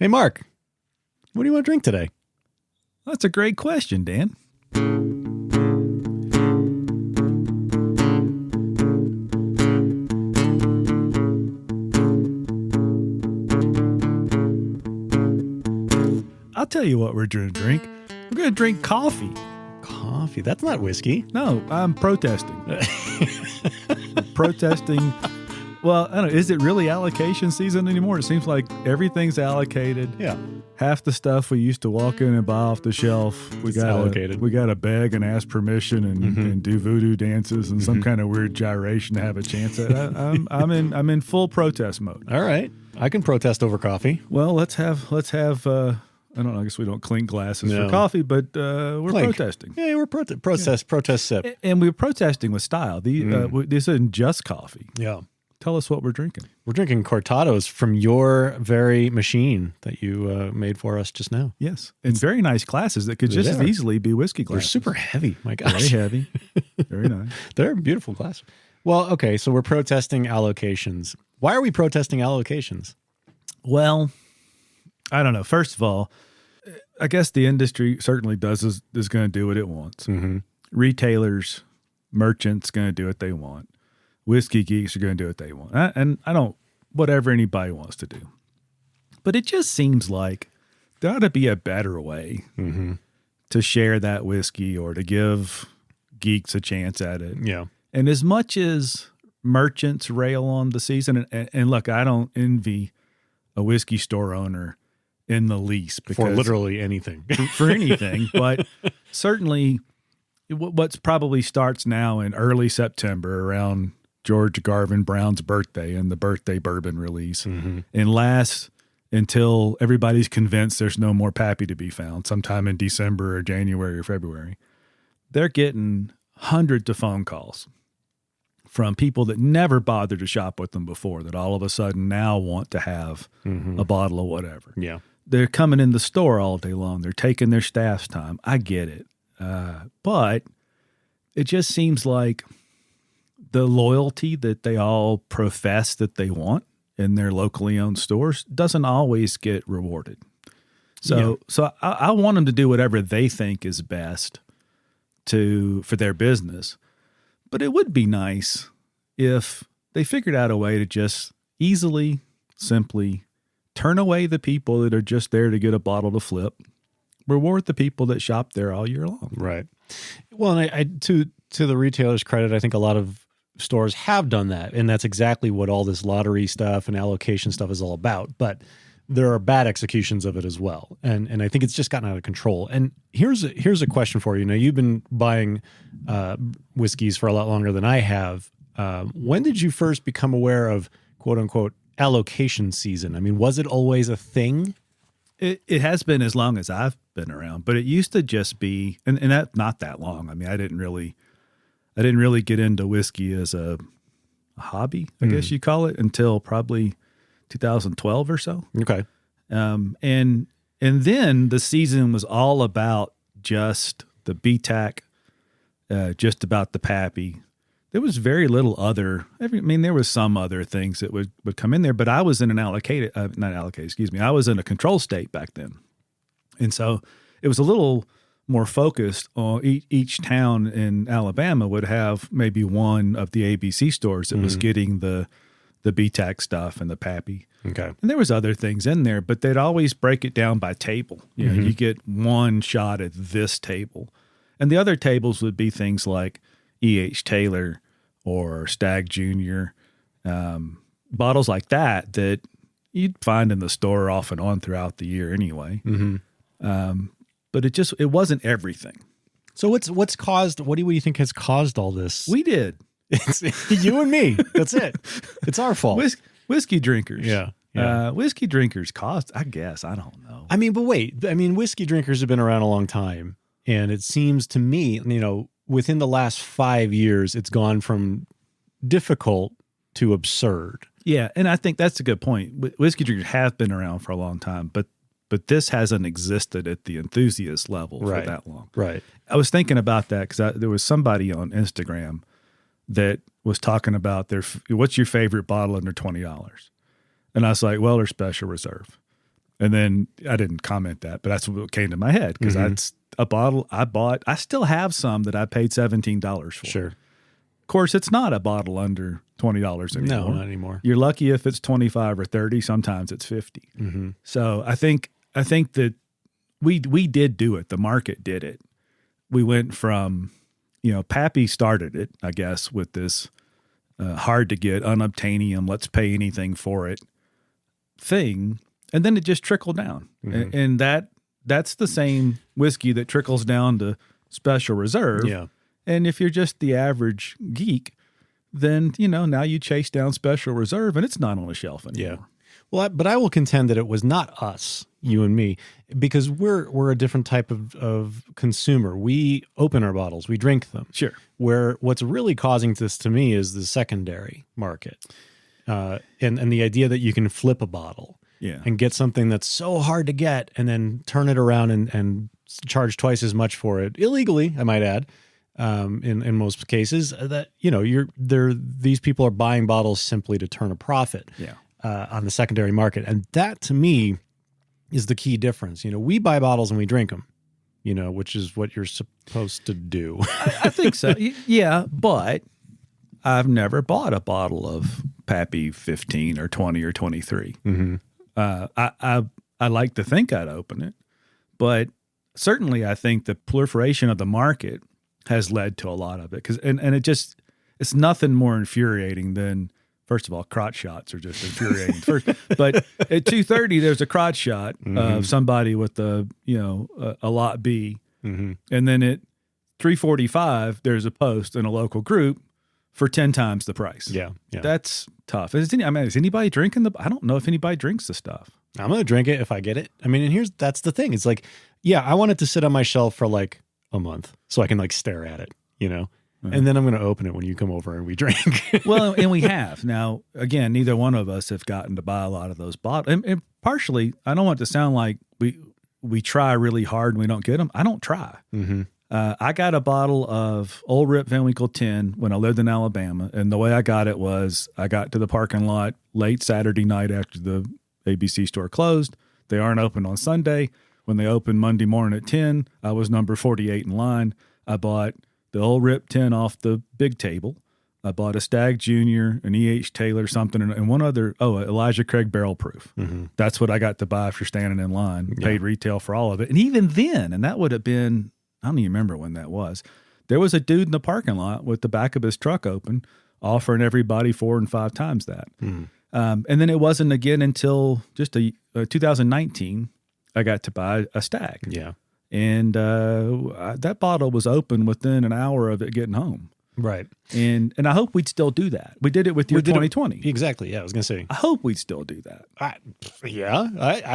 Hey, Mark, what do you want to drink today? That's a great question, Dan. I'll tell you what we're going to drink. We're going to drink coffee. Coffee? That's not whiskey. No, I'm protesting. Protesting. Well, I don't know. Is it really allocation season anymore? It seems like everything's allocated. Yeah. Half the stuff we used to walk in and buy off the shelf, we got allocated. We got to beg and ask permission and do voodoo dances and some kind of weird gyration to have a chance at. I'm in full protest mode. All right, I can protest over coffee. Well, let's have. I don't know. I guess we don't clink glasses for coffee, but we're protesting. Yeah, we're protest sip, and we're protesting with style. This isn't just coffee. Yeah. Tell us what we're drinking. We're drinking cortados from your very machine that you made for us just now. Yes. In very nice glasses that could just as easily be whiskey glasses. They're super heavy. My gosh. Very heavy. Very nice. They're beautiful glasses. Well, okay. So we're protesting allocations. Why are we protesting allocations? Well, I don't know. First of all, I guess the industry certainly is going to do what it wants. Mm-hmm. Retailers, merchants going to do what they want. Whiskey geeks are going to do what they want. And I don't, whatever anybody wants to do. But it just seems like there ought to be a better way to share that whiskey or to give geeks a chance at it. Yeah. And as much as merchants rail on the season, and look, I don't envy a whiskey store owner in the least. For literally anything. For anything. But certainly what's probably starts now in early September around George Garvin Brown's birthday and the birthday bourbon release and lasts until everybody's convinced there's no more Pappy to be found sometime in December or January or February. They're getting hundreds of phone calls from people that never bothered to shop with them before that all of a sudden now want to have a bottle of whatever. Yeah. They're coming in the store all day long. They're taking their staff's time. I get it. But it just seems like the loyalty that they all profess that they want in their locally owned stores doesn't always get rewarded. So I want them to do whatever they think is best for their business. But it would be nice if they figured out a way to just easily, simply turn away the people that are just there to get a bottle to flip, reward the people that shop there all year long. Right. Well, and I to the retailer's credit, I think a lot of stores have done that, and that's exactly what all this lottery stuff and allocation stuff is all about. But there are bad executions of it as well, and I think it's just gotten out of control. And here's a question for you. Now, you've been buying whiskeys for a lot longer than I have. When did you first become aware of quote unquote allocation season? I mean, was it always a thing? It has been as long as I've been around, but it used to just be, and that not that long. I mean, I didn't really get into whiskey as a hobby, I guess you call it, until probably 2012 or so. Okay. And then the season was all about just the BTAC, just about the Pappy. There was very little other. There was some other things that would come in there, but I was in an I was in a control state back then, and so it was a little more focused on each town in Alabama would have maybe one of the ABC stores that was getting the BTAC stuff and the Pappy. Okay. And there was other things in there, but they'd always break it down by table. You know, you get one shot at this table. And the other tables would be things like E.H. Taylor or Stagg Jr., bottles like that you'd find in the store off and on throughout the year anyway. But it wasn't everything. So what do you think has caused all this? We did. It's you and me. That's it. It's our fault. Whiskey drinkers. Yeah. Whiskey drinkers caused, I guess. I don't know. I mean, but wait. I mean, whiskey drinkers have been around a long time. And it seems to me, within the last 5 years, it's gone from difficult to absurd. Yeah. And I think that's a good point. Whiskey drinkers have been around for a long time, but this hasn't existed at the enthusiast level for that long. Right. I was thinking about that because there was somebody on Instagram that was talking about what's your favorite bottle under $20? And I was like, well, they're Special Reserve. And then I didn't comment that, but that's what came to my head because that's a bottle I bought. I still have some that I paid $17 for. Sure. Of course, it's not a bottle under $20 anymore. No, not anymore. You're lucky if it's 25 or 30. Sometimes it's 50. Mm-hmm. So I think that we did do it. The market did it. We went from, Pappy started it, I guess, with this hard to get, unobtainium, let's pay anything for it thing. And then it just trickled down. Mm-hmm. And that's the same whiskey that trickles down to Special Reserve. Yeah. And if you're just the average geek, then, now you chase down Special Reserve and it's not on a shelf anymore. Yeah. Well, but I will contend that it was not us, you and me, because we're a different type of consumer. We open our bottles, we drink them. Sure. Where what's really causing this to me is the secondary market, and the idea that you can flip a bottle, and get something that's so hard to get, and then turn it around and charge twice as much for it illegally, I might add. In most cases, that these people are buying bottles simply to turn a profit. Yeah. On the secondary market. And that to me is the key difference. We buy bottles and we drink them, which is what you're supposed to do. I think so. Yeah. But I've never bought a bottle of Pappy 15 or 20 or 23. Mm-hmm. I like to think I'd open it, but certainly I think the proliferation of the market has led to a lot of it. It's nothing more infuriating than, first of all, crotch shots are just infuriating. But at 2:30, there's a crotch shot of somebody with a lot B. Mm-hmm. And then at 3:45, there's a post in a local group for 10 times the price. Yeah. That's tough. Is anybody drinking I don't know if anybody drinks the stuff. I'm going to drink it if I get it. And that's the thing. It's like, I want it to sit on my shelf for like a month so I can stare at it, And then I'm going to open it when you come over and we drink. Well, and we have. Now, again, neither one of us have gotten to buy a lot of those bottles. And partially, I don't want it to sound like we try really hard and we don't get them. I don't try. Mm-hmm. I got a bottle of Old Rip Van Winkle 10 when I lived in Alabama. And the way I got it was I got to the parking lot late Saturday night after the ABC store closed. They aren't open on Sunday. When they open Monday morning at 10, I was number 48 in line. I bought the Old Rip 10 off the big table. I bought a Stag Junior, an E.H. Taylor, something, and one other, Elijah Craig Barrel Proof. Mm-hmm. That's what I got to buy after standing in line. Paid retail for all of it. And even then, and that would have been, I don't even remember when that was, there was a dude in the parking lot with the back of his truck open offering everybody 4 and 5 times that. Mm-hmm. And then it wasn't again until just 2019 I got to buy a Stag. Yeah. And that bottle was open within an hour of it getting home. Right. And I hope we'd still do that. We did it with your 2020. Exactly. Yeah, I was going to say. I hope we'd still do that. I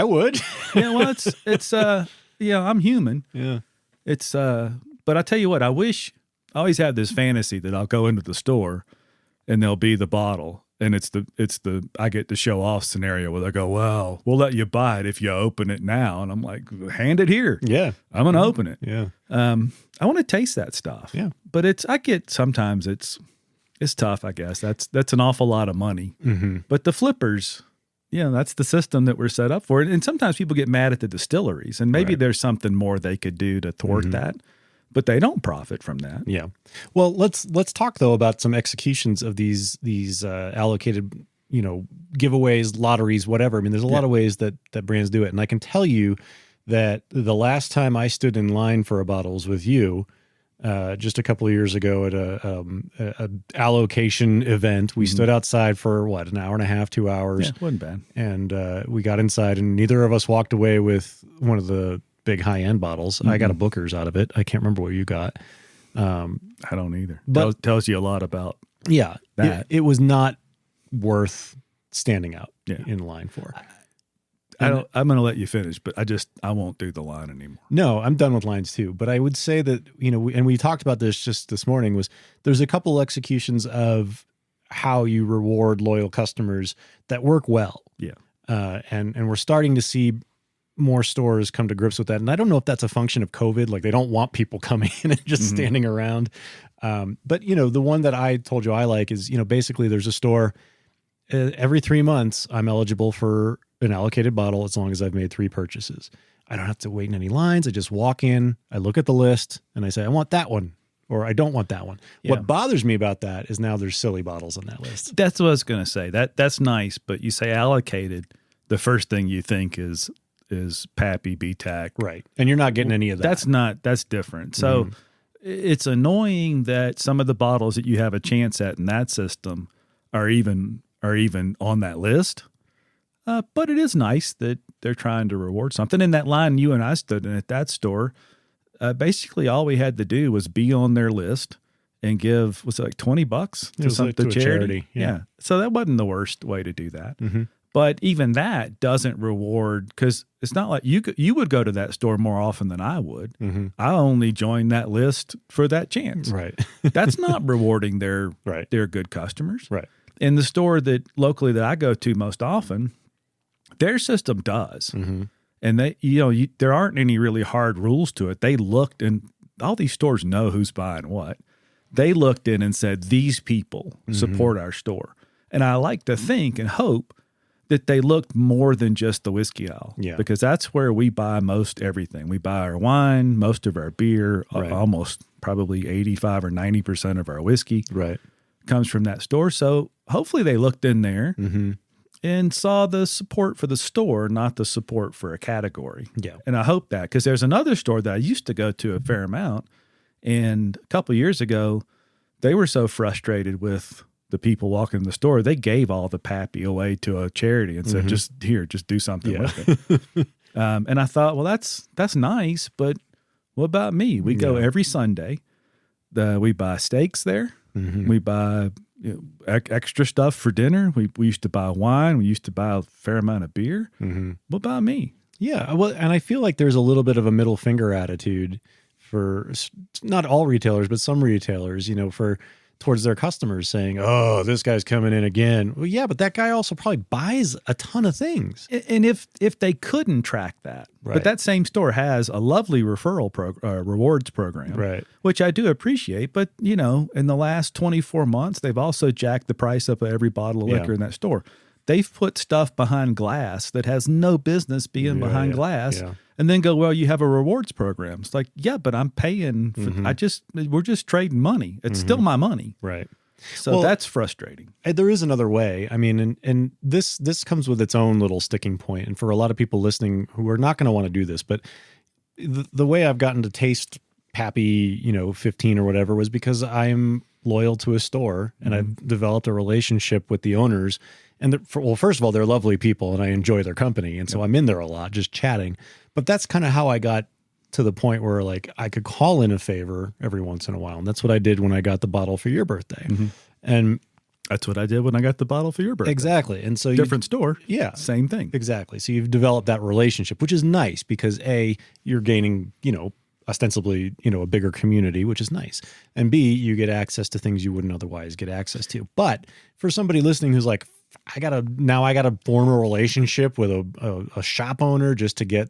would. Well, it's I'm human. Yeah. But I tell you what, I always have this fantasy that I'll go into the store and there'll be the bottle. And it's the I get to show off scenario where they go, well, we'll let you buy it if you open it now. And I'm like, hand it here. Yeah. I'm going to open it. Yeah. I want to taste that stuff. Yeah. But sometimes it's tough, I guess. That's an awful lot of money. Mm-hmm. But the flippers, that's the system that we're set up for. And sometimes people get mad at the distilleries and maybe there's something more they could do to thwart that. But they don't profit from that. Yeah. Well, let's talk though about some executions of these allocated, giveaways, lotteries, whatever. I mean, there's a lot of ways that brands do it, and I can tell you that the last time I stood in line for a bottle was with you, just a couple of years ago at a allocation event. We stood outside for an hour and a half, 2 hours. Yeah, it wasn't bad. And we got inside, and neither of us walked away with one of the big high-end bottles. I got a Booker's out of it. I can't remember what you got. I don't either. But tells you a lot about that. It was not worth standing out in line for. I'm going to let you finish, but I won't do the line anymore. No, I'm done with lines too. But I would say that, and we talked about this just this morning, there's a couple executions of how you reward loyal customers that work well. Yeah. And we're starting to see more stores come to grips with that. And I don't know if that's a function of COVID. Like they don't want people coming in and just standing around. But the one that I told you I like is, basically there's a store every 3 months I'm eligible for an allocated bottle as long as I've made 3 purchases. I don't have to wait in any lines. I just walk in, I look at the list, and I say, I want that one, or I don't want that one. Yeah. What bothers me about that is now there's silly bottles on that list. That's what I was going to say. That's nice, but you say allocated, the first thing you think is Pappy, BTAC. Right. And you're not getting any of that. That's different. So it's annoying that some of the bottles that you have a chance at in that system are even on that list. But it is nice that they're trying to reward something. In that line you and I stood in at that store, basically all we had to do was be on their list and give, was it like $20 to some like to a charity. Yeah. So that wasn't the worst way to do that. Mm-hmm. But even that doesn't reward, because it's not like you would go to that store more often than I would. Mm-hmm. I only joined that list for that chance. Right. That's not rewarding their good customers. Right. In the store that locally that I go to most often, their system does. Mm-hmm. And they, there aren't any really hard rules to it. They looked, and all these stores know who's buying what. They looked in and said, these people support our store. And I like to think and hope that they looked more than just the whiskey aisle. Yeah. Because that's where we buy most everything. We buy our wine, most of our beer, almost probably 85 or 90% of our whiskey comes from that store. So hopefully they looked in there and saw the support for the store, not the support for a category. Yeah. And I hope that, because there's another store that I used to go to a fair amount, and a couple of years ago, they were so frustrated with the people walking in the store, they gave all the Pappy away to a charity and said, just do something with it. And I thought, well, that's nice, but what about me? We go every Sunday. We buy steaks there. We buy extra stuff for dinner. We used to buy wine. We used to buy a fair amount of beer. What about me? Yeah. Well, and I feel like there's a little bit of a middle finger attitude for not all retailers, but some retailers, towards their customers, saying, oh, this guy's coming in again. Well, yeah, but that guy also probably buys a ton of things. And if they couldn't track that, but that same store has a lovely referral rewards program, which I do appreciate. But, in the last 24 months, they've also jacked the price up of every bottle of liquor in that store. They've put stuff behind glass that has no business being behind glass, and then go, well, you have a rewards program. It's like, yeah, but I'm paying for, we're just trading money. It's still my money. Right. So that's frustrating. There is another way. I mean, and this comes with its own little sticking point. And for a lot of people listening who are not going to want to do this, but the way I've gotten to taste Pappy, 15 or whatever, was because I'm loyal to a store and I've developed a relationship with the owners. And first of all, they're lovely people and I enjoy their company. And so I'm in there a lot, just chatting. But that's kind of how I got to the point where I could call in a favor every once in a while. And that's what I did when I got the bottle for your birthday. And that's what I did when I got the bottle for your birthday. Exactly. And so different store. Yeah. Same thing. Exactly. So you've developed that relationship, which is nice because A, you're gaining, ostensibly, a bigger community, which is nice. And B, you get access to things you wouldn't otherwise get access to. But for somebody listening who's like, I gotta form a relationship with a shop owner just to get,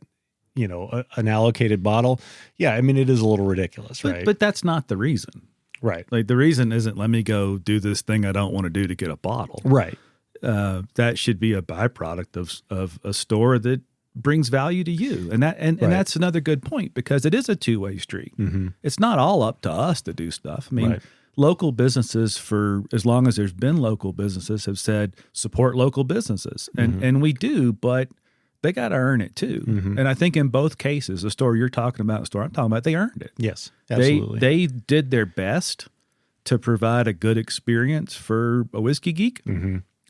an allocated bottle. Yeah. I mean, it is a little ridiculous, right? But that's not the reason. Right. Like the reason isn't let me go do this thing I don't want to do to get a bottle. Right. That should be a byproduct of a store that brings value to you. And that's another good point, because it is a two-way street. It's not all up to us to do stuff. I mean, local businesses, for as long as there's been local businesses, have said support local businesses. And we do, but they got to earn it too. And I think in both cases, the store you're talking about, the store I'm talking about, they earned it. Yes, absolutely. They did their best to provide a good experience for a whiskey geek.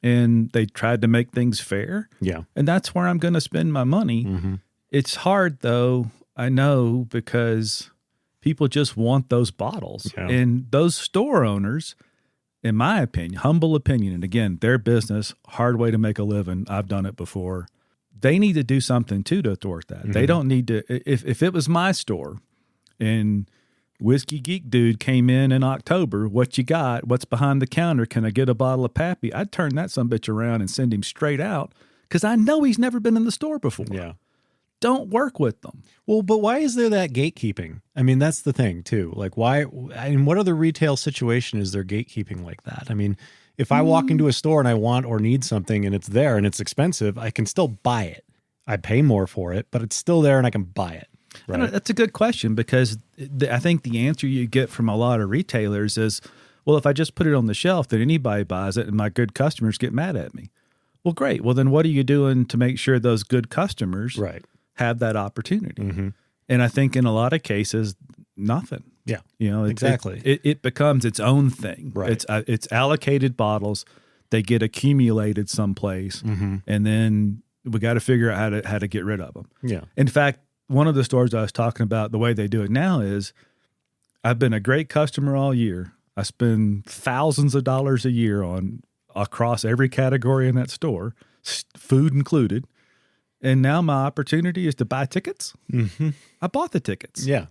And they tried to make things fair. Yeah. And that's where I'm going to spend my money. It's hard, though, I know, because people just want those bottles. Yeah. And those store owners, in my opinion, humble opinion, and again, their business, hard way to make a living, I've done it before, they need to do something, too, to thwart that. They don't need to, if it was my store and Whiskey Geek dude came in October, what you got, what's behind the counter, can I get a bottle of Pappy? I'd turn that sumbitch around and send him straight out, because I know he's never been in the store before. Yeah. Don't work with them. Well, but why is there that gatekeeping? I mean, that's the thing too. Like why, in what other retail situation is there gatekeeping like that? I mean, If I walk into a store and I want or need something and it's there and it's expensive, I can still buy it. I pay more for it, but it's still there and I can buy it. Right? That's a good question, because I think the answer you get from a lot of retailers is, well, if I just put it on the shelf, then anybody buys it and my good customers get mad at me. Well, great. Well, then what are you doing to make sure those good customers have that opportunity? Mm-hmm. And I think in a lot of cases, nothing. Yeah, exactly. It becomes its own thing. Right. It's allocated bottles. They get accumulated someplace, and then we got to figure out how to get rid of them. Yeah. In fact, one of the stores I was talking about, the way they do it now is, I've been a great customer all year. I spend thousands of dollars a year on across every category in that store, food included. And now my opportunity is to buy tickets. Mm-hmm. I bought the tickets. Yeah.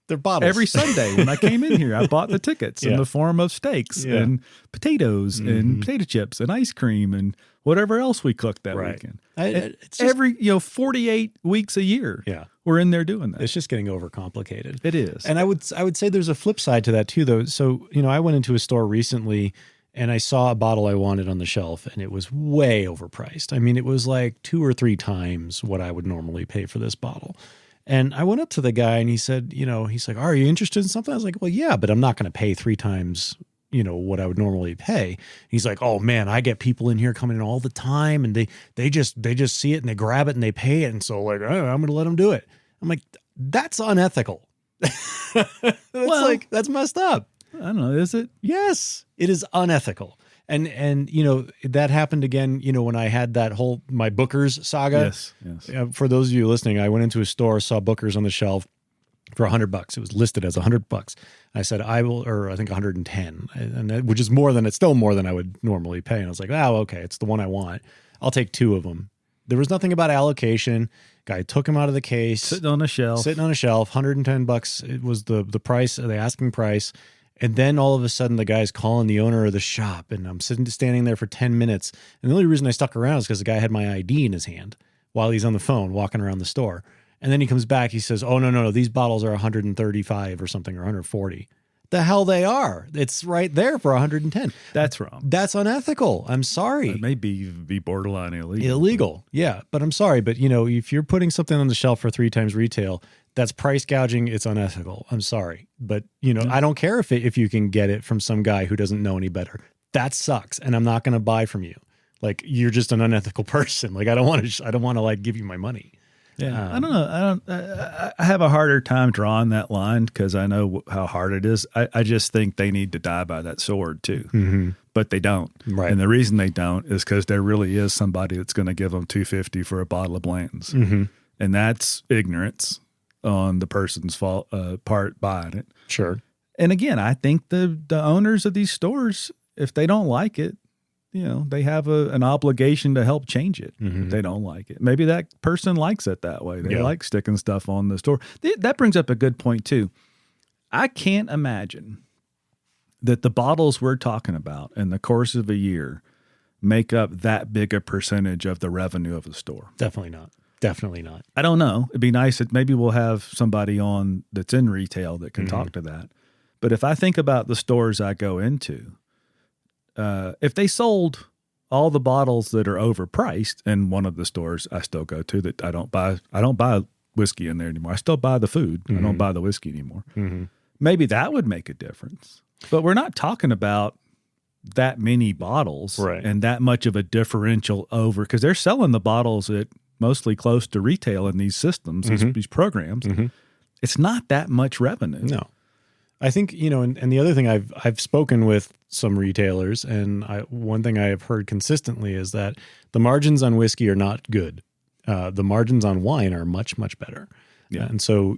They're bottles. Every Sunday when I came in here, I bought the tickets in the form of steaks and potatoes and potato chips and ice cream and whatever else we cooked that weekend. It's just, every 48 weeks a year, we're in there doing that. It's just getting overcomplicated. It is. And I would say there's a flip side to that too, though. So, I went into a store recently and I saw a bottle I wanted on the shelf and it was way overpriced. I mean, it was like 2 or 3 times what I would normally pay for this bottle. And I went up to the guy and he said, he's like, are you interested in something? I was like, well, yeah, but I'm not going to pay 3 times, what I would normally pay. He's like, oh man, I get people in here coming in all the time and they just see it and they grab it and they pay it. And so like, I'm going to let them do it. I'm like, that's unethical. That's messed up. I don't know. Is it? Yes, it is unethical. And that happened again, when I had that my Booker's saga. Yes. For those of you listening, I went into a store, saw Booker's on the shelf for $100. It was listed as $100. I said, I will, or I think 110, which is it's still more than I would normally pay. And I was like, oh, okay, it's the one I want. I'll take 2 of them. There was nothing about allocation. Guy took him out of the case. Sitting on a shelf, $110. It was the price, the asking price. And then all of a sudden, the guy's calling the owner of the shop, and I'm standing there for 10 minutes. And the only reason I stuck around is because the guy had my ID in his hand while he's on the phone walking around the store. And then he comes back. He says, "Oh no, these bottles are 135 or something, or 140." The hell they are! It's right there for 110. That's wrong. That's unethical. I'm sorry. It may be borderline illegal. Illegal, yeah. But I'm sorry. But if you're putting something on the shelf for 3 times retail, that's price gouging. It's unethical. I'm sorry. But, I don't care if you can get it from some guy who doesn't know any better. That sucks. And I'm not going to buy from you. Like, you're just an unethical person. Like, I don't want to like give you my money. Yeah. I don't know. I have a harder time drawing that line because I know how hard it is. I just think they need to die by that sword too. Mm-hmm. But they don't. Right. And the reason they don't is because there really is somebody that's going to give them $2.50 for a bottle of Blanton's. Mm-hmm. And that's ignorance on the person's part buying it. Sure. And again, I think the owners of these stores, if they don't like it, they have an obligation to help change it. If they don't like it. Maybe that person likes it that way. They like sticking stuff on the store. That brings up a good point too. I can't imagine that the bottles we're talking about in the course of a year make up that big a percentage of the revenue of the store. Definitely not. I don't know. It'd be nice that maybe we'll have somebody on that's in retail that can talk to that. But if I think about the stores I go into, if they sold all the bottles that are overpriced in one of the stores I still go to that I don't buy whiskey in there anymore. I still buy the food. I don't buy the whiskey anymore. Mm-hmm. Maybe that would make a difference. But we're not talking about that many bottles and that much of a differential over, because they're selling the bottles at mostly close to retail in these systems, these programs. Mm-hmm. It's not that much revenue. No. I think, and the other thing I've spoken with some retailers, and one thing I have heard consistently is that the margins on whiskey are not good. The margins on wine are much, much better. Yeah. And so,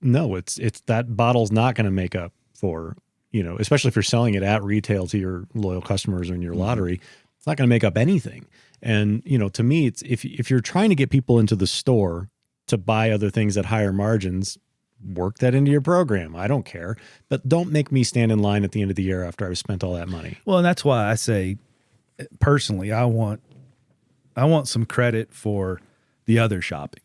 no, it's that bottle's not going to make up for, especially if you're selling it at retail to your loyal customers or in your lottery, it's not going to make up anything. And, to me, it's if you're trying to get people into the store to buy other things at higher margins, work that into your program. I don't care, but don't make me stand in line at the end of the year after I've spent all that money. Well, and that's why I say, personally, I want some credit for the other shopping,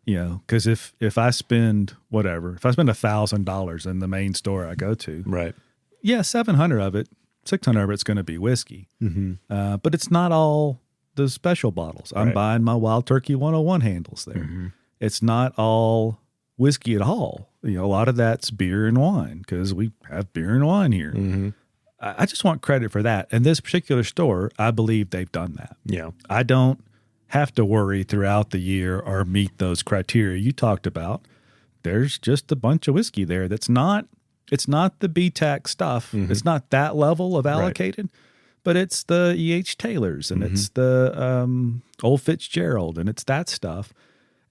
because if I spend $1,000 in the main store I go to, right? Yeah, 700 of it 600 of it's going to be whiskey. But it's not all the special bottles. I'm buying my Wild Turkey 101 handles there. It's not all whiskey at all. A lot of that's beer and wine because we have beer and wine here. I just want credit for that. And this particular store, I believe they've done that. Yeah. I don't have to worry throughout the year or meet those criteria you talked about. There's just a bunch of whiskey there it's not the BTAC stuff. It's not that level of allocated, but it's the E.H. Taylors and it's the Old Fitzgerald and it's that stuff.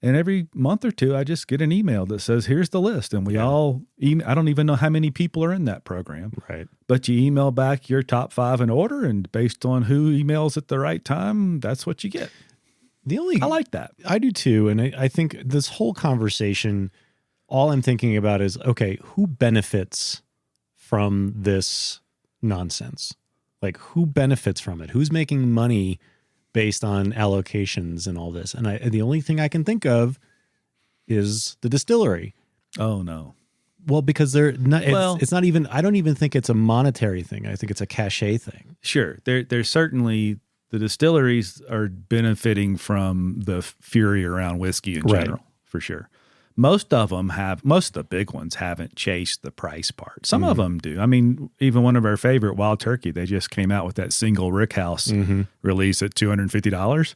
And every month or two, I just get an email that says, here's the list. And we all email. I don't even know how many people are in that program. Right. But you email back your top 5 in order, and based on who emails at the right time, that's what you get. I like that. I do too. And I think this whole conversation, all I'm thinking about is, okay, who benefits from this nonsense? Like, who benefits from it? Who's making money based on allocations and all this? And the only thing I can think of is the distillery. Oh, no. Well, because they're not, it's not even, I don't even think it's a monetary thing. I think it's a cachet thing. Sure. There's certainly, the distilleries are benefiting from the fury around whiskey in general, for sure. Most of the big ones haven't chased the price part. Some of them do. I mean, even one of our favorite, Wild Turkey, they just came out with that single Rickhouse release at $250.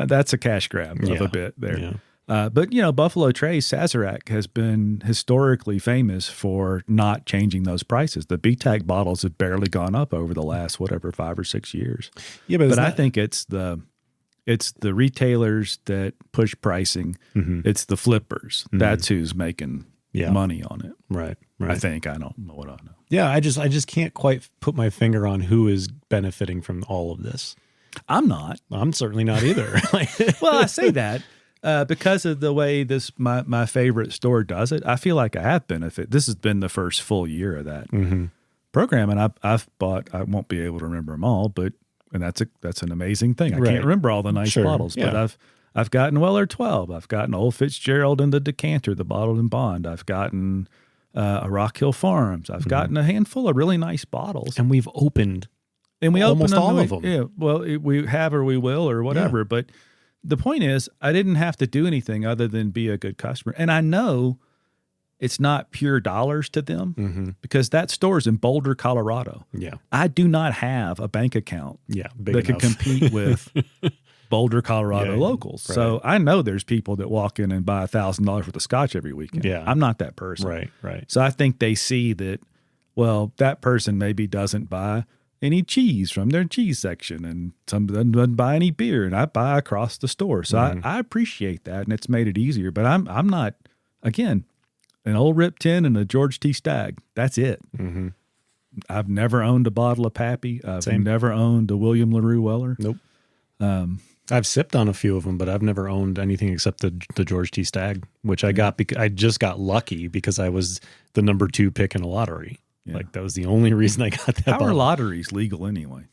That's a cash grab of a bit there. Yeah. But, Buffalo Trace Sazerac has been historically famous for not changing those prices. The BTAC bottles have barely gone up over the last, 5 or 6 years. Yeah, but I think it's the retailers that push pricing. It's the flippers. That's who's making money on it. Right. I think. I don't know what I know. Yeah, I just can't quite put my finger on who is benefiting from all of this. I'm not. I'm certainly not either. Well, I say that because of the way my favorite store does it. I feel like I have benefit. This has been the first full year of that program, and I've bought. I won't be able to remember them all, but. And that's an amazing thing. I can't remember all the nice bottles, but I've gotten Weller 12. I've gotten Old Fitzgerald in the decanter, the bottled in bond. I've gotten a Rock Hill Farms. I've gotten a handful of really nice bottles, and we've opened, almost all of them. Yeah, well, we have or we will or whatever. Yeah. But the point is, I didn't have to do anything other than be a good customer, and I know. It's not pure dollars to them because that store's in Boulder, Colorado. Yeah. I do not have a bank account that can compete with Boulder, Colorado locals. Right. So I know there's people that walk in and buy $1,000 worth of scotch every weekend. Yeah. I'm not that person. Right. So I think they see that, that person maybe doesn't buy any cheese from their cheese section and some doesn't buy any beer, and I buy across the store. So I appreciate that, and it's made it easier. But I'm not, again, an old Rip 10 and a George T. Stagg. That's it. I've never owned a bottle of Pappy. I've never owned a William LaRue Weller. Nope. I've sipped on a few of them, but I've never owned anything except the George T. Stagg, which I got because I just got lucky because I was the number 2 pick in a lottery. Yeah. Like that was the only reason I got that. How are lotteries legal anyway?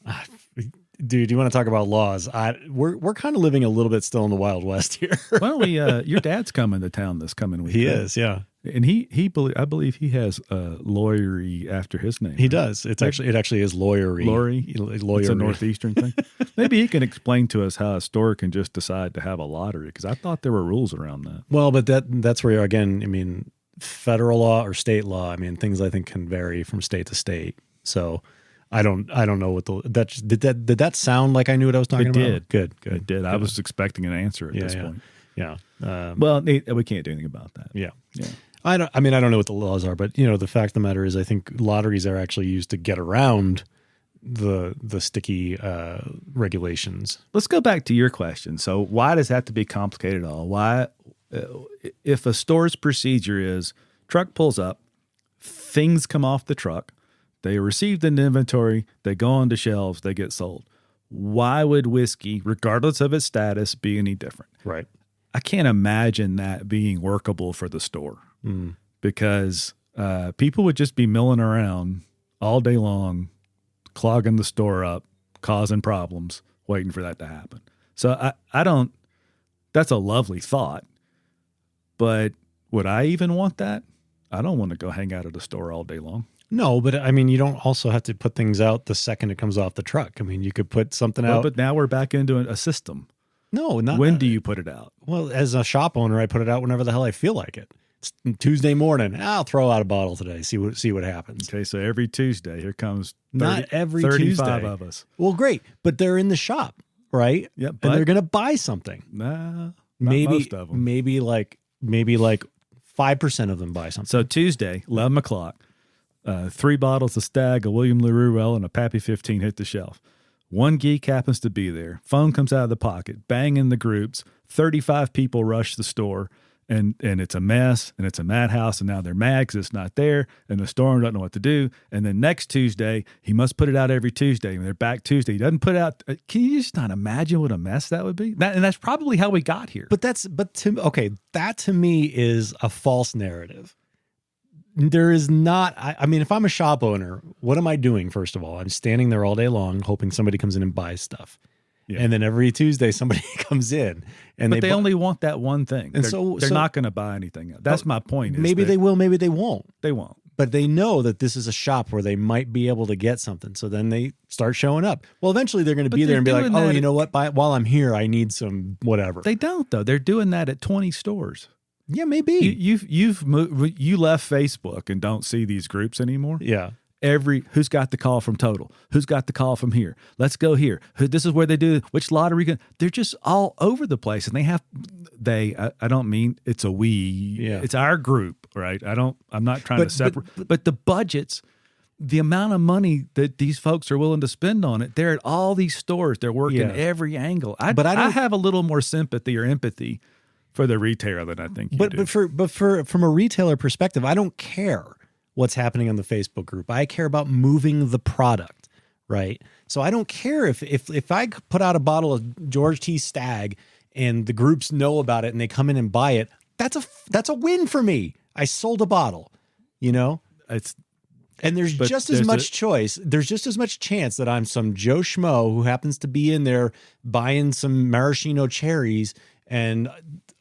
Dude, you want to talk about laws? We're kind of living a little bit still in the Wild West here. Why don't we? Your dad's coming to town this coming week. He is, yeah. And I believe he has lawyery after his name. He does. It actually is lawyery. Lawyery. It's a northeastern thing. Maybe he can explain to us how a store can just decide to have a lottery, because I thought there were rules around that. Well, but that's where, again, I mean, federal law or state law, I mean, things I think can vary from state to state. So I don't know what did that sound like I knew what I was talking about? It did. Good. It did. I was expecting an answer at this point. Yeah. Well, we can't do anything about that. Yeah. I don't know what the laws are, but the fact of the matter is, I think lotteries are actually used to get around the sticky regulations. Let's go back to your question. So why does that have to be complicated at all? Why, if a store's procedure is truck pulls up, things come off the truck, they are received in inventory, they go onto shelves, they get sold. Why would whiskey, regardless of its status, be any different? Right. I can't imagine that being workable for the store because people would just be milling around all day long, clogging the store up, causing problems, waiting for that to happen. So I don't, that's a lovely thought, but would I even want that? I don't want to go hang out at a store all day long. No, but I mean, you don't also have to put things out the second it comes off the truck. I mean, you could put something out. But now we're back into a system. No, not. When do you put it out? Well, as a shop owner, I put it out whenever the hell I feel like it. It's Tuesday morning. I'll throw out a bottle today. See what happens. Okay, so every Tuesday, here comes 30, not every 35 Tuesday of us. Well, great, but they're in the shop, right? Yep, and they're gonna buy something. Nah, maybe most of them. Maybe like 5% of them buy something. So Tuesday, 11 o'clock, 3 bottles of Stag, a William LaRue Ale, and a Pappy 15 hit the shelf. One geek happens to be there. Phone comes out of the pocket, bang in the groups. 35 people rush the store, and it's a mess, and it's a madhouse, and now they're mad because it's not there, and the store doesn't know what to do. And then next Tuesday, he must put it out every Tuesday, and they're back Tuesday. He doesn't put it out. Can you just not imagine what a mess that would be? And that's probably how we got here. But that to me is a false narrative. There is not, I mean, if I'm a shop owner, what am I doing? First of all, I'm standing there all day long, hoping somebody comes in and buys stuff. Yeah. And then every Tuesday somebody comes in and they only want that one thing. And they're not going to buy anything else. That's my point. Maybe they will, maybe they won't. They won't. But they know that this is a shop where they might be able to get something. So then they start showing up. Well, eventually they're going to be there and be like, oh, you know what? While I'm here, I need some whatever. They don't, though. They're doing that at 20 stores. Yeah, maybe. You left Facebook and don't see these groups anymore. Yeah. Who's got the call from Total? Who's got the call from here? Let's go here. This is where they do which lottery. They're just all over the place, and I don't mean it's a we. Yeah. It's our group, right? I'm not trying to separate, but the budgets, the amount of money that these folks are willing to spend on it, they're at all these stores. They're working every angle. I have a little more sympathy or empathy for the retailer than I think you do. But from a retailer perspective, I don't care what's happening on the Facebook group. I care about moving the product, right? So I don't care if I put out a bottle of George T. Stag and the groups know about it and they come in and buy it. That's a win for me. I sold a bottle, you know? And there's just as much choice. There's just as much chance that I'm some Joe Schmo who happens to be in there buying some maraschino cherries and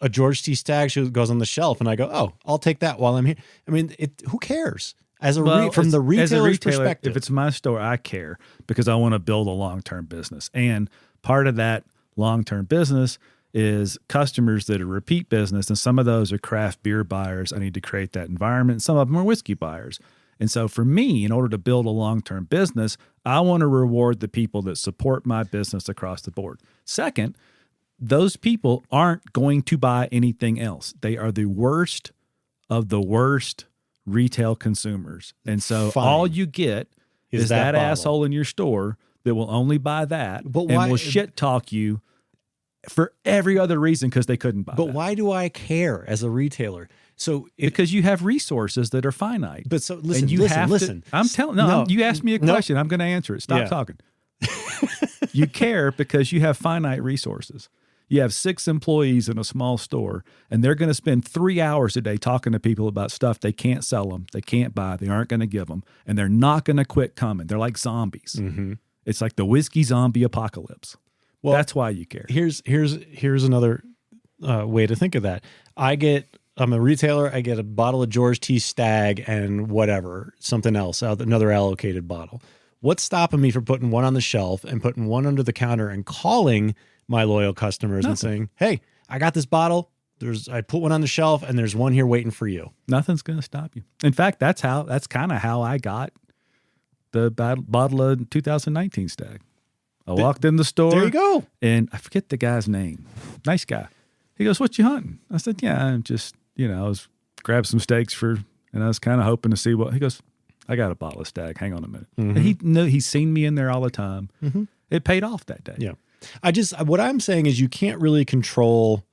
a George T. Stag goes on the shelf, and I go, oh, I'll take that while I'm here. I mean, who cares? From the retailer's perspective. If it's my store, I care because I want to build a long-term business. And part of that long-term business is customers that are repeat business, and some of those are craft beer buyers. I need to create that environment. Some of them are whiskey buyers. And so for me, in order to build a long-term business, I want to reward the people that support my business across the board. Second, those people aren't going to buy anything else. They are the worst of the worst retail consumers. And so all you get is that asshole in your store that will only buy that and will shit talk you for every other reason because they couldn't buy But why do I care as a retailer? So because you have resources that are finite. But so listen, and listen. You asked me a question. I'm going to answer it. Stop talking. You care because you have finite resources. You have 6 employees in a small store, and they're going to spend 3 hours a day talking to people about stuff they can't sell them, they can't buy, they aren't going to give them, and they're not going to quit coming. They're like zombies. Mm-hmm. It's like the whiskey zombie apocalypse. Well, that's why you care. Here's another way to think of that. I'm a retailer. I get a bottle of George T. Stag and whatever, something else, another allocated bottle. What's stopping me from putting one on the shelf and putting one under the counter and calling my loyal customers and saying, hey, I got this bottle. I put one on the shelf and there's one here waiting for you. Nothing's going to stop you. In fact, that's kind of how I got the bottle of 2019 Stag. I walked in the store. There you go. And I forget the guy's name. Nice guy. He goes, what you hunting? I said, yeah, I'm just, I was grab some steaks and I was kind of hoping to see what, he goes, I got a bottle of Stag. Hang on a minute. Mm-hmm. And he's seen me in there all the time. Mm-hmm. It paid off that day. Yeah. What I'm saying is you can't really control,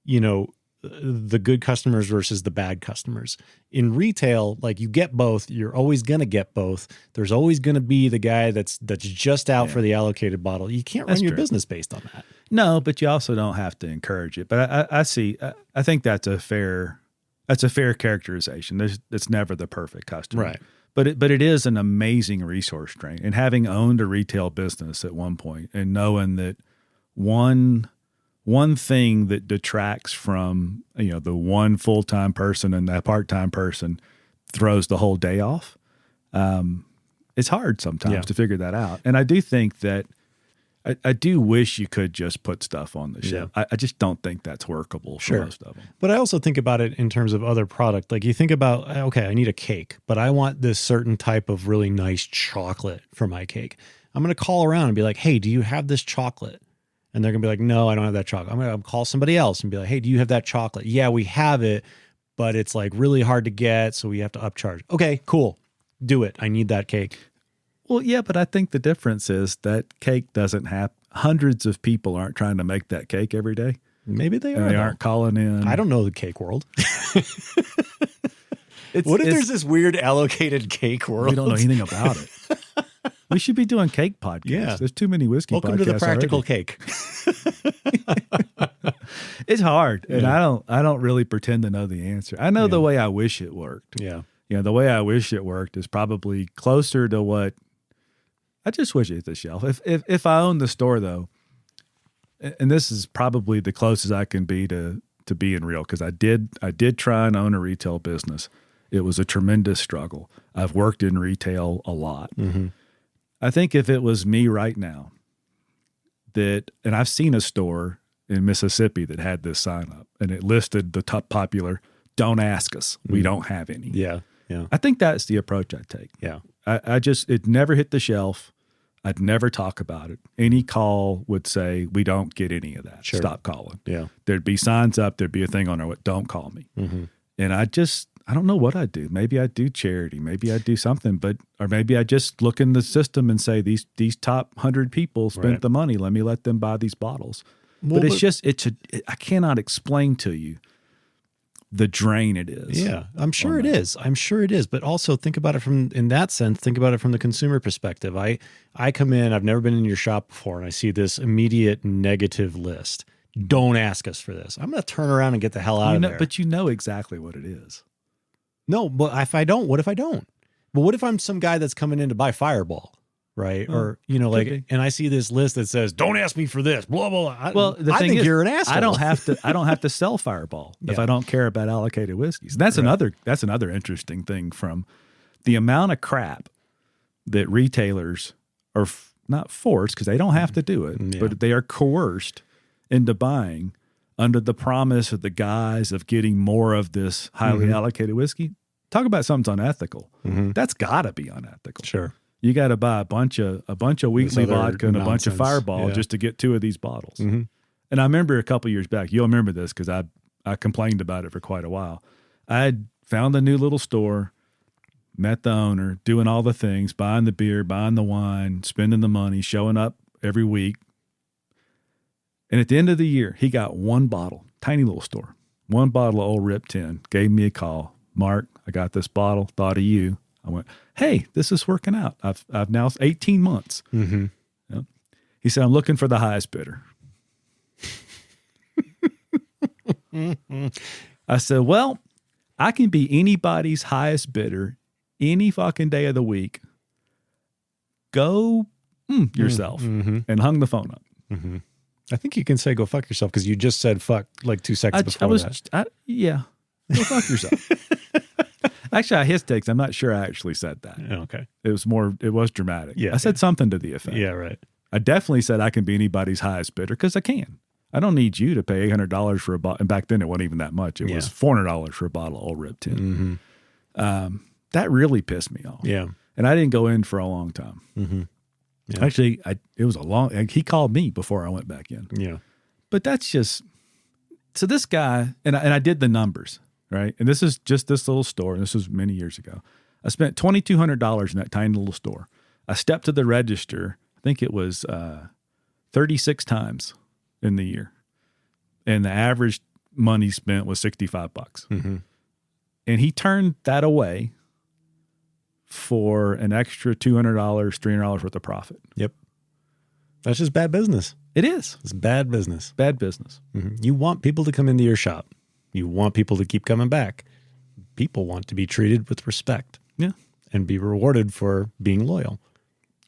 the good customers versus the bad customers. In retail, like you get both, you're always going to get both. There's always going to be the guy that's just out for the allocated bottle. You can't run your business based on that. No, but you also don't have to encourage it. But I think that's a fair characterization. It's never the perfect customer. Right. But it is an amazing resource drain. And having owned a retail business at one point and knowing that one one thing that detracts from, the one full-time person and that part-time person throws the whole day off. It's hard sometimes to figure that out. And I do think that I do wish you could just put stuff on the shelf. I just don't think that's workable for most of them. But I also think about it in terms of other product. Like you think about, okay, I need a cake, but I want this certain type of really nice chocolate for my cake. I'm going to call around and be like, hey, do you have this chocolate? And they're going to be like, no, I don't have that chocolate. I'm going to call somebody else and be like, hey, do you have that chocolate? Yeah, we have it, but it's like really hard to get, so we have to upcharge. Okay, cool. Do it. I need that cake. Well, yeah, but I think the difference is that cake doesn't have hundreds of people aren't trying to make that cake every day. Maybe they and are. They aren't calling in. I don't know the cake world. What if there's this weird allocated cake world? We don't know anything about it. We should be doing cake podcasts. Yeah. There's too many whiskey podcasts. Welcome to the practical already. cake. It's hard, and I don't really pretend to know the answer. I know the way I wish it worked. Yeah. The way I wish it worked is probably closer to what I just wish it hit the shelf. If I owned the store though, and this is probably the closest I can be to being real, because I did try and own a retail business. It was a tremendous struggle. I've worked in retail a lot. Mm-hmm. I think if it was me right now, and I've seen a store in Mississippi that had this sign up, and it listed the top popular, don't ask us. We don't have any. Yeah. Yeah. I think that's the approach I'd take. Yeah. It never hit the shelf. I'd never talk about it. Any call would say, we don't get any of that. Sure. Stop calling. Yeah. There'd be signs up. There'd be a thing on there. Don't call me. Mm-hmm. And I don't know what I'd do. Maybe I'd do charity. Maybe I'd do something, or maybe I just look in the system and say, these top 100 people spent the money. Let them buy these bottles. Well, I cannot explain to you the drain it is. Yeah, I'm sure it is. I'm sure it is. But also think about it in that sense, think about it from the consumer perspective. I come in, I've never been in your shop before, and I see this immediate negative list. Don't ask us for this. I'm going to turn around and get the hell out of there. But you know exactly what it is. No, but if I don't, what if I don't? But what if I'm some guy that's coming in to buy Fireball? Right. Or, and I see this list that says, don't ask me for this, blah, blah, blah. Well, the thing is, you're an asshole. I don't have to sell Fireball if I don't care about allocated whiskeys. And that's another interesting thing from the amount of crap that retailers are not forced, because they don't have to do it, but they are coerced into buying under the promise of the guise of getting more of this highly allocated whiskey. Talk about something's unethical. That's got to be unethical. Sure. You got to buy a bunch of Wheatley vodka and a bunch of Fireball just to get 2 of these bottles. And I remember a couple years back, you'll remember this because I complained about it for quite a while. I had found a new little store, met the owner, doing all the things, buying the beer, buying the wine, spending the money, showing up every week. And at the end of the year, he got 1 bottle, tiny little store, 1 bottle of Old Rip 10, gave me a call. Mark, I got this bottle, thought of you. I went, hey, this is working out. I've now 18 months. Mm-hmm. Yep. He said, I'm looking for the highest bidder. I said, well, I can be anybody's highest bidder any fucking day of the week. Go yourself. And hung the phone up. I think you can say go fuck yourself because you just said fuck like 2 seconds before that. Yeah. Go fuck yourself. Actually, I his takes. I'm not sure I actually said that. Okay. It was dramatic. Yeah. I said something to the effect. Yeah, right. I definitely said I can be anybody's highest bidder because I can. I don't need you to pay $800 for a bottle. And back then it wasn't even that much. It was $400 for a bottle of Old Rip 10. That really pissed me off. Yeah. And I didn't go in for a long time. Yeah. Actually, it was he called me before I went back in. Yeah. But that's just, so this guy, and I did the numbers. Right. And this is just this little store. This was many years ago. I spent $2,200 in that tiny little store. I stepped to the register. I think it was 36 times in the year. And the average money spent was $65. And he turned that away for an extra $200, $300 worth of profit. Yep. That's just bad business. It is. It's bad business. Bad business. You want people to come into your shop. You want people to keep coming back. People want to be treated with respect. Yeah. And be rewarded for being loyal.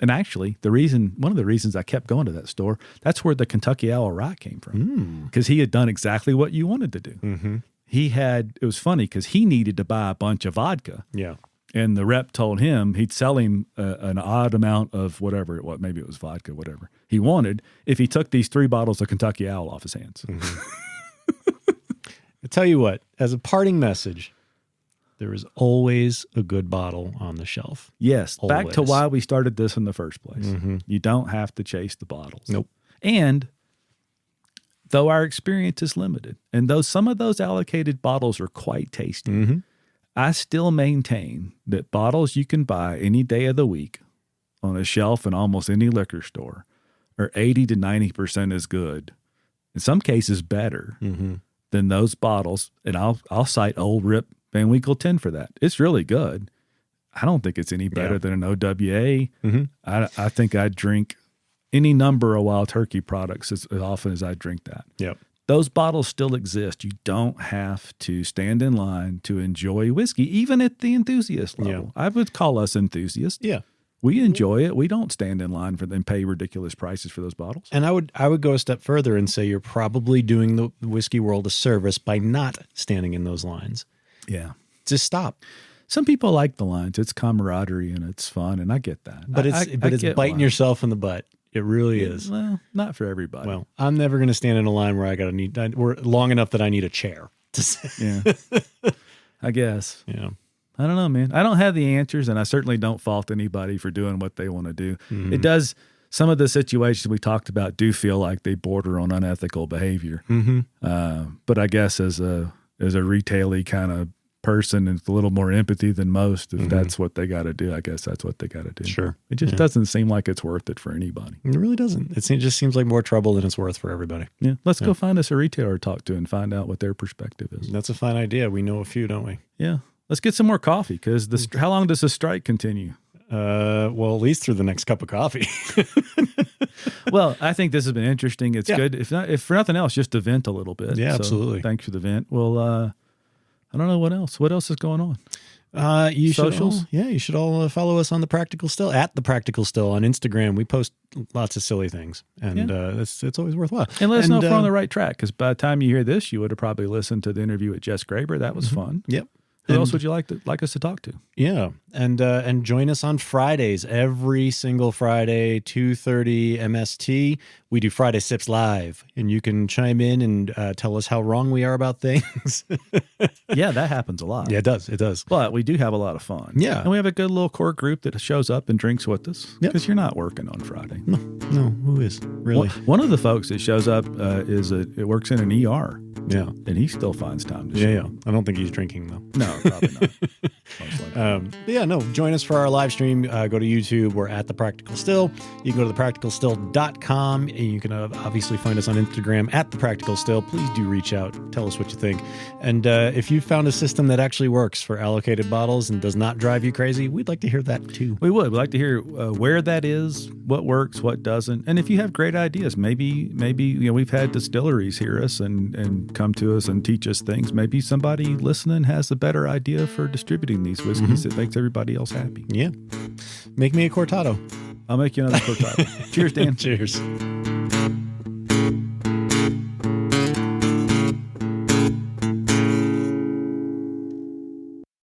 And actually, one of the reasons I kept going to that store, that's where the Kentucky Owl Rye came from. Because he had done exactly what you wanted to do. Mm-hmm. It was funny because he needed to buy a bunch of vodka. Yeah. And the rep told him he'd sell him an odd amount of whatever it was, maybe it was vodka, whatever he wanted, if he took these 3 bottles of Kentucky Owl off his hands. Mm-hmm. I tell you what, as a parting message, there is always a good bottle on the shelf. Yes. Always. Back to why we started this in the first place. Mm-hmm. You don't have to chase the bottles. Nope. And though our experience is limited, and though some of those allocated bottles are quite tasty, Mm-hmm. I still maintain that bottles you can buy any day of the week on a shelf in almost any liquor store are 80 to 90% as good, in some cases better, Mm-hmm. than those bottles. And I'll cite Old Rip Van Winkle 10 for that. It's really good. I don't think it's any better than an OWA. Mm-hmm. I think I'd drink any number of Wild Turkey products as often as I drink that. Yep. Those bottles still exist. You don't have to stand in line to enjoy whiskey, even at the enthusiast level. Yeah. I would call us enthusiasts. Yeah. We enjoy it. We don't stand in line for them, pay ridiculous prices for those bottles. And I would go a step further and say you're probably doing the whiskey world a service by not standing in those lines. Yeah. Just stop. Some people like the lines. It's camaraderie and it's fun, and I get that. But it's get biting why. yourself in the butt. It really is. Well, not for everybody. Well, I'm never going to stand in a line where we're long enough that I need a chair to sit. Yeah. I guess. Yeah. I don't know, man. I don't have the answers, and I certainly don't fault anybody for doing what they want to do. Mm-hmm. It does. Some of the situations we talked about do feel like they border on unethical behavior. Mm-hmm. But I guess as a retail-y kind of person, it's a little more empathy than most. If that's what they got to do, I guess that's what they got to do. Sure. It just doesn't seem like it's worth it for anybody. It really doesn't. It just seems like more trouble than it's worth for everybody. Yeah. Let's go find us a retailer to talk to and find out what their perspective is. That's a fine idea. We know a few, don't we? Yeah. Let's get some more coffee because how long does the strike continue? Well, at least through the next cup of coffee. Well, I think this has been interesting. It's good. If for nothing else, just to vent a little bit. Yeah, So absolutely. Thanks for the vent. Well, I don't know what else. What else is going on? You Socials? You should all follow us on The Practical Still, at The Practical Still on Instagram. We post lots of silly things, and it's always worthwhile. And let us know if we're on the right track, because by the time you hear this, you would have probably listened to the interview with Jess Graber. That was fun. Yep. Who else would you like us to talk to? Yeah, and join us on Fridays, every single Friday, 2:30 MST. We do Friday Sips Live, and you can chime in and tell us how wrong we are about things. Yeah, that happens a lot. Yeah, it does. It does. But we do have a lot of fun. Yeah. And we have a good little core group that shows up and drinks with us. Yep. Because you're not working on Friday. No, who is really? One of the folks that shows up it works in an ER. Yeah. And he still finds time to show Yeah. up. I don't think he's drinking though. No, probably not. Most likely. Join us for our live stream. Go to YouTube. We're at The Practical Still. You can go to thepracticalstill.com, and you can obviously find us on Instagram at The Practical Still. Please do reach out. Tell us what you think. And if you found a system that actually works for allocated bottles and does not drive you crazy, we'd like to hear that too. We would. We'd like to hear where that is, what works, what doesn't. And if you have great ideas, maybe we've had distilleries hear us and come to us and teach us things. Maybe somebody listening has a better idea for distributing these whiskeys that makes everybody else happy. Yeah. Make me a cortado. I'll make you another cortado. Cheers, Dan. Cheers.